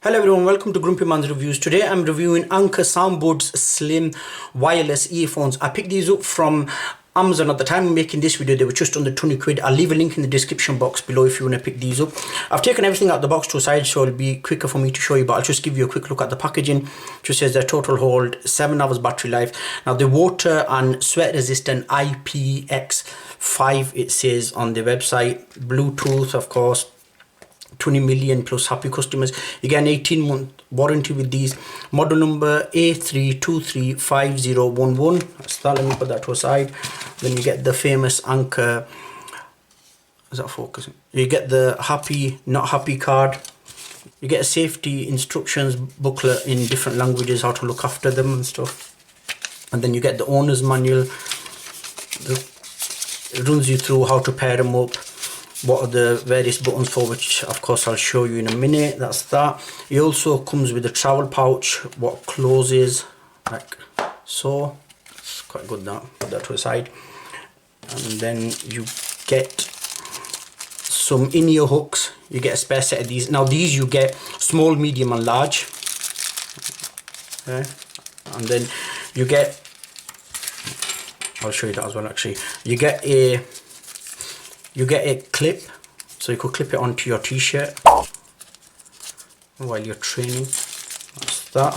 Hello everyone, welcome to GrumpyMan's Reviews. Today I'm reviewing Anker SoundBuds Slim wireless earphones. I picked these up from Amazon. At the time of making this video, they were just under 20 quid. I'll leave a link in the description box below if you want to pick these up. I've taken everything out of the box to a side so it'll be quicker for me to show you, but I'll just give you a quick look at the packaging. It just says their total hold, 7 hours battery life. Now they're water and sweat resistant IPX5, it says on the website. Bluetooth, of course. 20 million plus happy customers. You get an 18-month warranty with these. Model number A3235011. That's that. Let me put that to a side. Then you get the famous Anker. Is that focusing? You get the happy, not happy card. You get a safety instructions booklet in different languages, how to look after them and stuff. And then you get the owner's manual. It runs you through how to pair them up. What are the various buttons for, which of course I'll show you in a minute. That's that. It also comes with a travel pouch, what closes like so. It's quite good. That put that to the side. And then you get some in-ear hooks. You get a spare set of these. Now these you get small, medium and large. Okay. And then you get, I'll show you that as well actually. You get a clip, so you could clip it onto your t-shirt while you're training. That's that.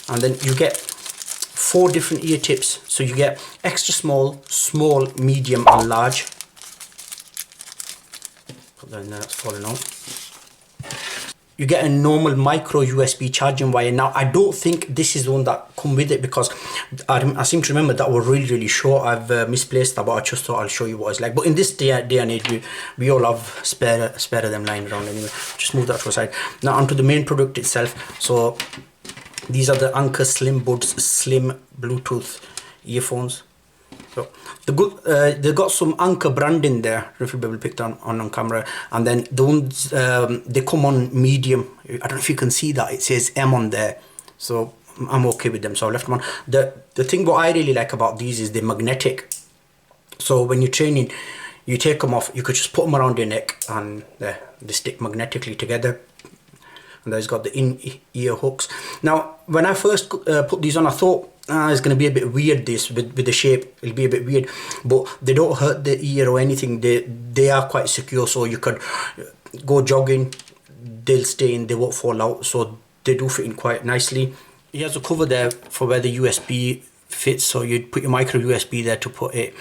And then you get 4 different ear tips, so you get extra small, small, medium and large. Put that in there, that's falling out. You get a normal micro USB charging wire. Now I don't think this is the one that come with it, because I seem to remember that were really short. I've misplaced that, but I just thought I'll show you what it's like. But in this day and age, we all have spare of them lying around anyway. Just move that to a side. Now onto the main product itself. So these are the Anker SoundBuds Slim Bluetooth earphones. So the good, they got some Anker brand in there. I don't know if you'll be able to pick that on camera. And then the ones they come on medium. I don't know if you can see that, it says M on there. So I'm okay with them, so I left them on. The thing what I really like about these is they're magnetic. So when you're training, you take them off. You could just put them around your neck, and they stick magnetically together. And there's got the in-ear hooks. Now when I first put these on, I thought it's going to be a bit weird, this with the shape. It'll be a bit weird, but they don't hurt the ear or anything. They are quite secure, so you could go jogging, they'll stay in, they won't fall out, so they do fit in quite nicely. He has a cover there for where the USB fits, so you'd put your micro USB there to put it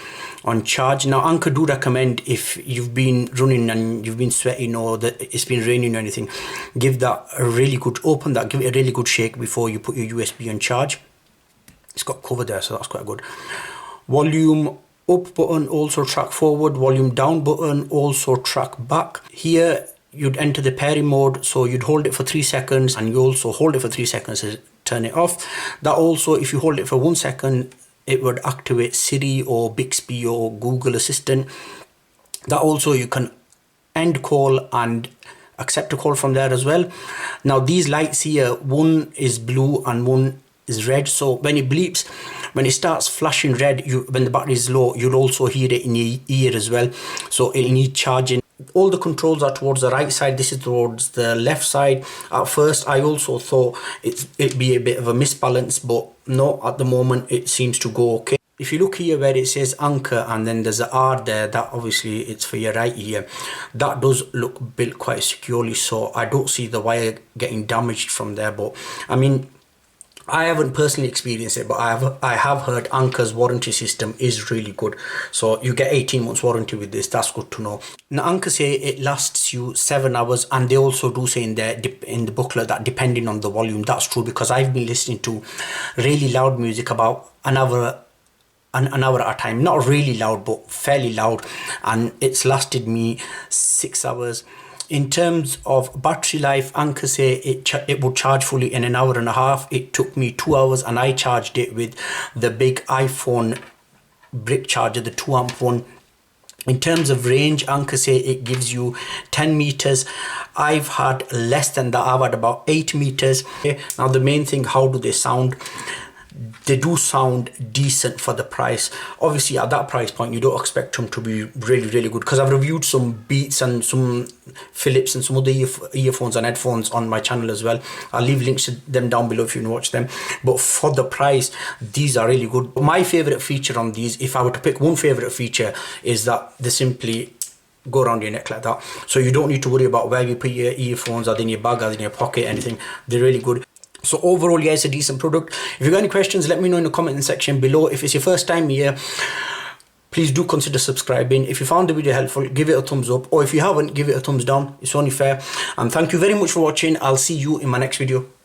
on charge. Now Anker do recommend, if you've been running and you've been sweating or that it's been raining or anything, give that a really good, open that, give it a really good shake before you put your USB on charge. It's got cover there, so that's quite good. Volume up button, also track forward. Volume down button, also track back. Here you'd enter the pairing mode, so you'd hold it for 3 seconds, and you also hold it for 3 seconds to turn it off. That also, if you hold it for 1 second, it would activate Siri or Bixby or Google Assistant. That also, you can end call and accept a call from there as well. Now these lights here, one is blue and one is red, so when it bleeps, when it starts flashing red, when the battery is low, you'll also hear it in your ear as well, so it'll need charging. All the controls are towards the right side, this is towards the left side. At first I also thought it'd be a bit of a misbalance, but no, at the moment it seems to go okay. If you look here where it says Anker and then there's an R there, that obviously it's for your right ear. That does look built quite securely, so I don't see the wire getting damaged from there. But I mean, I haven't personally experienced it, but I have heard Anker's warranty system is really good. So you get 18 months warranty with this. That's good to know. Now Anker say it lasts you 7 hours, and they also do say in the booklet that depending on the volume. That's true, because I've been listening to really loud music about an hour at a time. Not really loud, but fairly loud, and it's lasted me 6 hours. In terms of battery life, Anker say it would charge fully in an hour and a half. It took me 2 hours, and I charged it with the big iPhone brick charger, the 2 amp one. In terms of range, Anker say it gives you 10 meters. I've had less than that. I've had about 8 meters. Now the main thing, how do they sound? they do sound decent for the price. Obviously at that price point you don't expect them to be really good, because I've reviewed some Beats and some Philips and some other earphones and headphones on my channel as well. I'll leave links to them down below if you want to watch them. But for the price, these are really good. My favorite feature on these, if I were to pick one favorite feature, is that they simply go around your neck like that, so you don't need to worry about where you put your earphones, or in your bag, or in your pocket, anything. They're really good. So overall, yeah, it's a decent product. If you got any questions, let me know in the comment section below. If it's your first time here, please do consider subscribing. If you found the video helpful, give it a thumbs up, or if you haven't, give it a thumbs down. It's only fair. And thank you very much for watching. I'll see you in my next video.